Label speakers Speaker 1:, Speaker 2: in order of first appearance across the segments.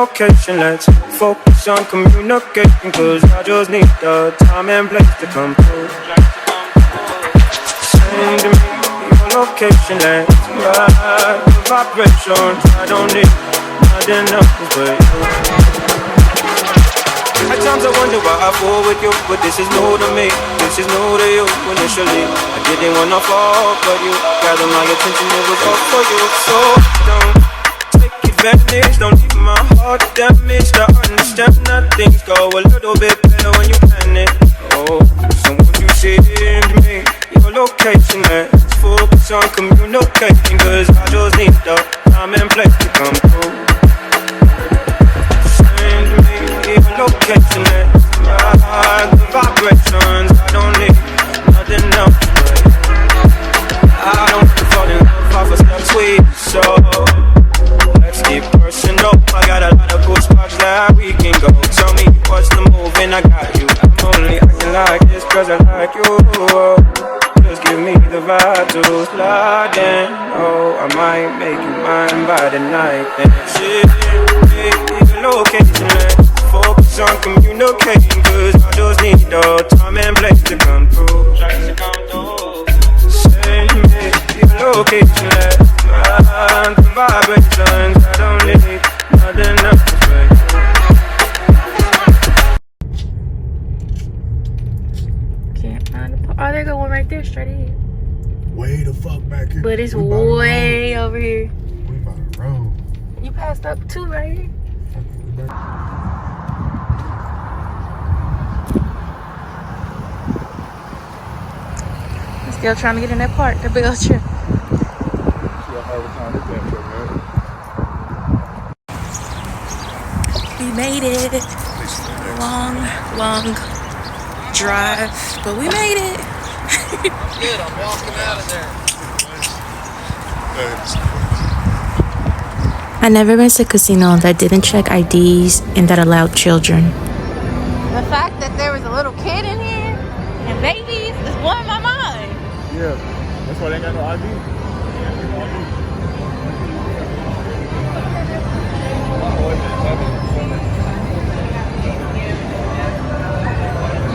Speaker 1: location. Let's focus on communicating, cause I just need the time and place to come through. Send me your location. Let's ride the vibrations. I don't need nothing else but you. At times I wonder why I fall with you, but this is new to me, this is new to you. Initially, I didn't wanna fall, but you gathered my attention, it was all for you. So don't take advantage, don't leave my heart damaged. I understand that things go a little bit better when you plan it. Oh, so won't you send me your location? Let's focus on communicating, cause I just need the time and place to come through. Location, let's ride the vibrations. I don't need nothing else but I don't fall in love off a step sweet. So let's keep personal. I got a lot of cool spots that we can go. Tell me what's the move and I got you. I'm only acting like this cause I like you. Just give me the vibe to slide in. Oh, I might make you mine by the night. Then shit, the location, let's focus on communicating, cause I just need the time and place to come through. Send me your location, let's find the vibrations. I don't need nothing else but
Speaker 2: you. Can't find the part. Oh, there go one right there, straight ahead.
Speaker 3: Way the fuck back here.
Speaker 2: But it's way over here.
Speaker 3: We about to roll.
Speaker 2: You passed up two right here. Still trying to get in that park, the bell trip. We made it. Long drive, but we made it.
Speaker 4: Good, I'm walking out of there.
Speaker 2: I never been to a casino that didn't check IDs and that allowed children. The fact that there was a little kid in here and babies is blowing my mind.
Speaker 3: Yeah, that's why they ain't got no ID.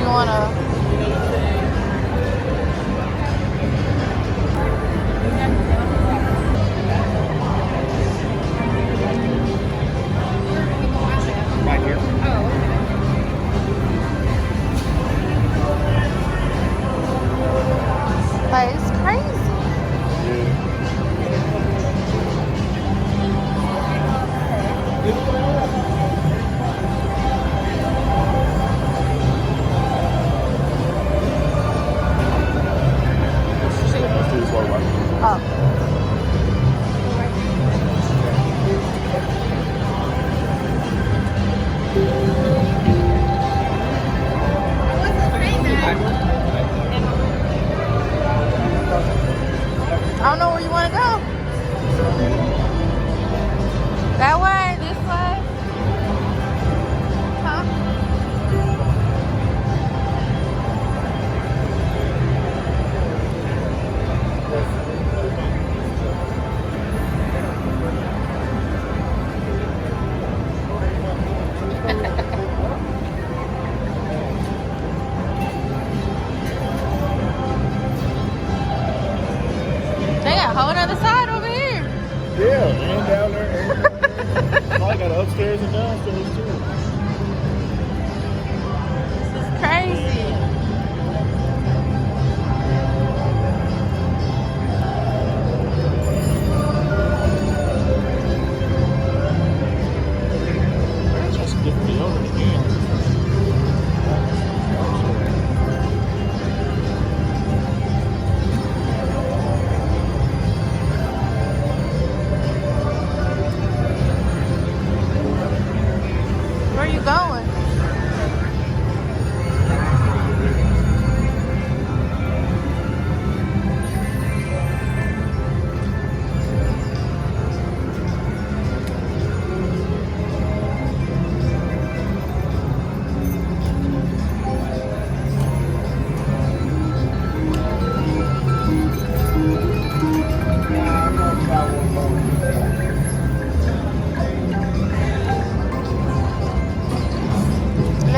Speaker 2: You wanna?
Speaker 3: Right here.
Speaker 2: Like, it's crazy.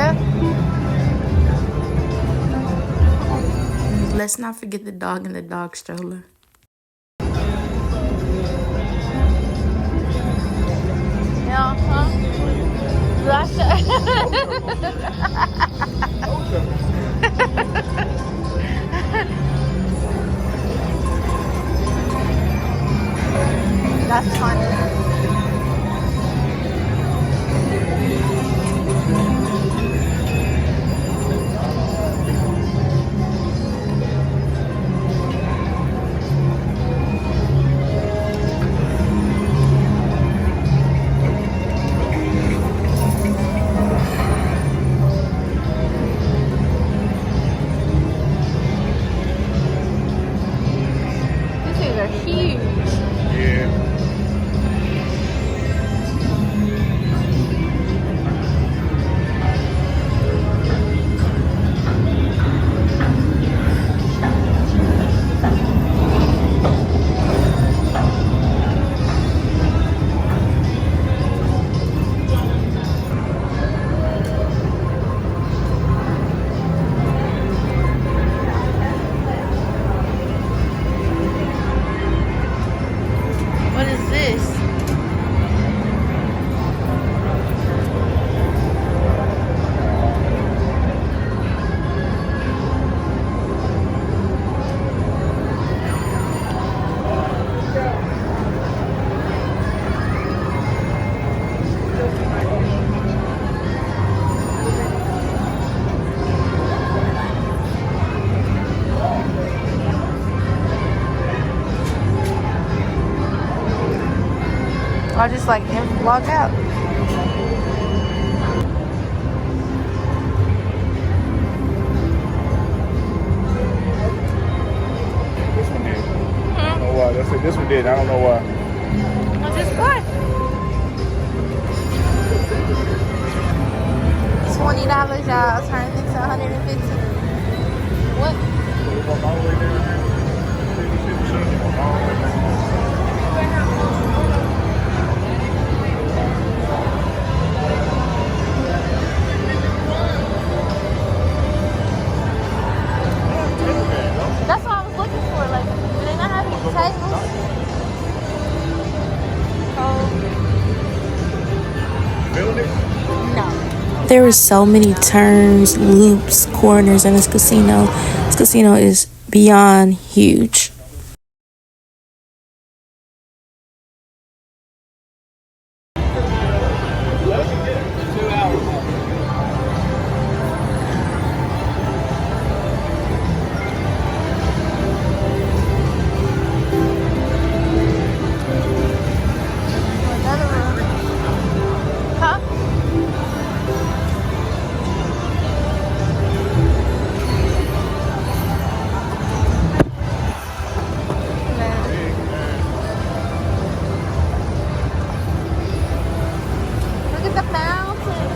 Speaker 2: Yeah.
Speaker 5: Let's not forget the dog and the dog stroller.
Speaker 2: Yeah, huh? That's funny. These things are huge.
Speaker 3: Yeah.
Speaker 2: What is this? I'll just like log out.
Speaker 3: This one did. I don't know why. That's it. This one did. I don't know why.
Speaker 2: What's this for? $20, y'all. Turn this to $115. What?
Speaker 3: It's all the way down there. All the way down.
Speaker 2: That's what I was looking for. Like, do they not have any tables? Oh,
Speaker 3: Build it.
Speaker 2: no.
Speaker 5: There are so many turns, loops, corners in this casino. This casino is beyond huge.
Speaker 2: Another room. Huh? Look at the fountain.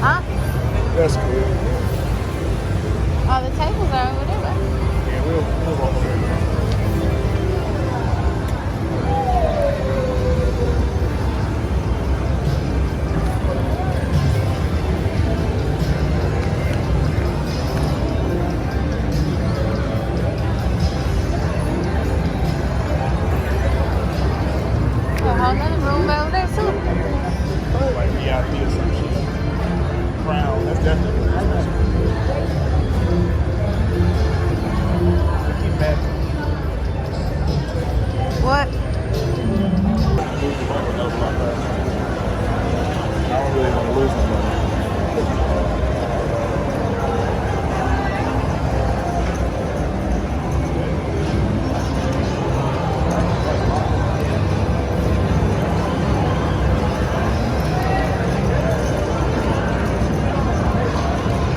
Speaker 2: Huh?
Speaker 3: That's good.
Speaker 2: Oh, the tables are over there.
Speaker 3: Yeah, we'll move over there.
Speaker 2: A whole nother room over there too.
Speaker 3: Like VIP or some shit. Crown. That's definitely good. Keep that.
Speaker 2: What?
Speaker 3: I don't really want to lose my money.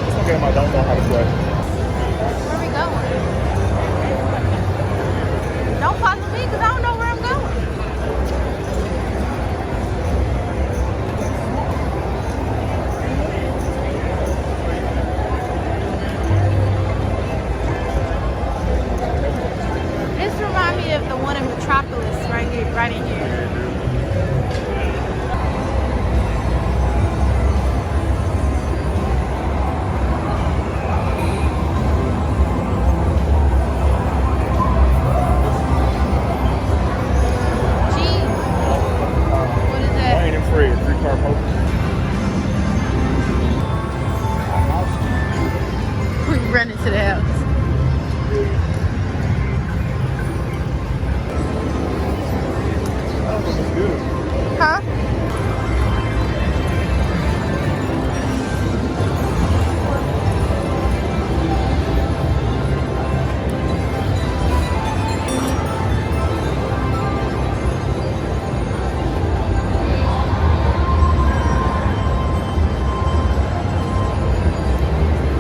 Speaker 3: It's okay if I don't know how to play.
Speaker 2: Where we going? Don't follow me because I don't know where I'm Running to the house. Huh?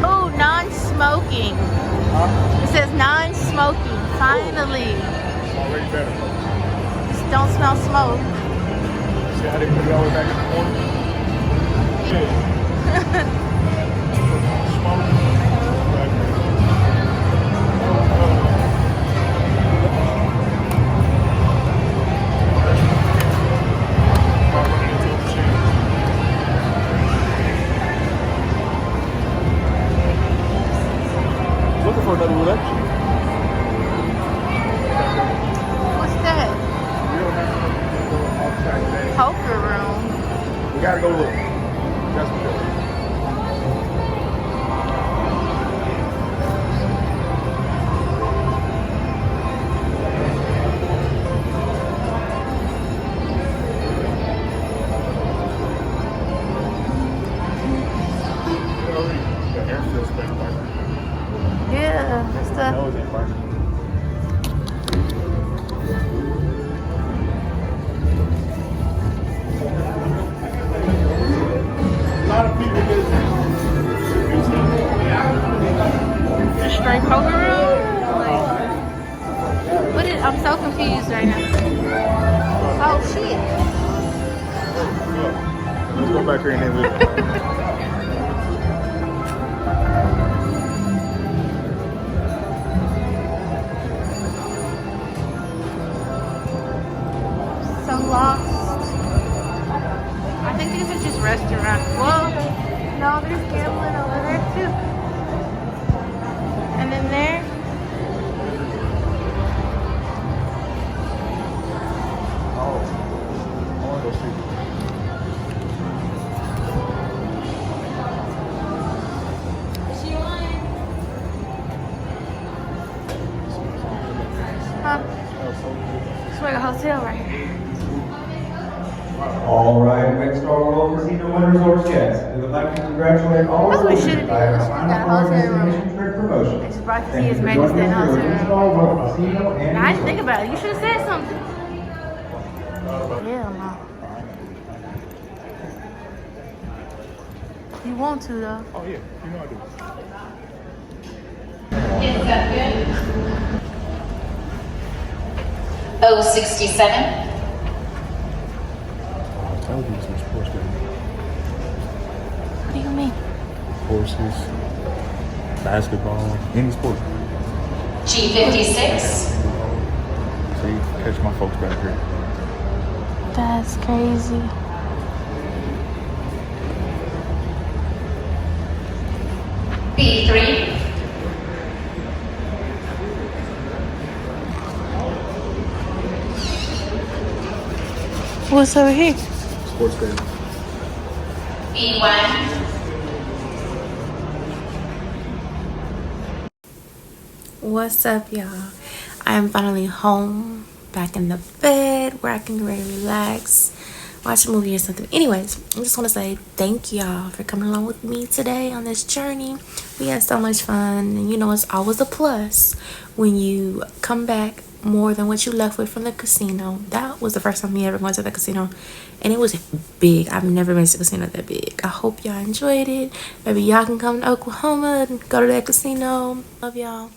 Speaker 2: Oh, non-smoking. It says non-smoking. Finally.
Speaker 3: Already better.
Speaker 2: Just don't smell smoke.
Speaker 3: See how they put it all the way back in the corner? Smoke. Looking for another election.
Speaker 2: What's that?
Speaker 3: We don't have to go outside today.
Speaker 2: Poker room.
Speaker 3: We gotta go look. That's what it is. The airfield's been like,
Speaker 2: Yeah, that's the.
Speaker 3: that was it, right? A lot of people get
Speaker 2: A straight poker room? Like, what is, I'm so confused right now. Oh shit.
Speaker 3: Let's go back here and then look.
Speaker 2: So lost. I think these are just restaurants. Well, no, there's gambling over there too. And then there.
Speaker 3: Oh, I want to go see.
Speaker 2: Huh? It's like a hotel right here.
Speaker 6: All right, Winstar World Casino and Resorts guests, we would like to congratulate all
Speaker 2: That's what we
Speaker 6: winners
Speaker 2: should've
Speaker 6: by
Speaker 2: did.
Speaker 6: our
Speaker 2: We should've
Speaker 6: final
Speaker 2: got a
Speaker 6: four
Speaker 2: hotel room.
Speaker 6: destination trip promotion.
Speaker 2: I just brought to see
Speaker 6: Thank
Speaker 2: his
Speaker 6: you for
Speaker 2: Majesty
Speaker 6: joining us
Speaker 2: house
Speaker 6: here at
Speaker 2: room.
Speaker 6: Winstar World Casino and
Speaker 2: Now, I didn't think
Speaker 6: Resort.
Speaker 2: about it. You should have said something. Hell no. You want to though.
Speaker 3: Oh yeah, you know I do.
Speaker 7: Is that good? 067.
Speaker 3: I told you it's some sports game.
Speaker 2: What do you mean?
Speaker 3: Horses, basketball, any sport.
Speaker 7: G56.
Speaker 3: See, catch my folks back here.
Speaker 2: That's crazy.
Speaker 7: B3.
Speaker 2: What's over here?
Speaker 3: Sports game.
Speaker 7: B1.
Speaker 2: What's up, y'all? I am finally home, back in the bed where I can really relax, watch a movie or something. Anyways, I just want to say thank y'all for coming along with me today on this journey. We had so much fun, and you know it's always a plus when you come back more than what you left with from the casino. That was the first time me ever going to the casino, and it was big. I've never been to a casino that big. I hope y'all enjoyed it. Maybe y'all can come to Oklahoma and go to that casino. Love y'all.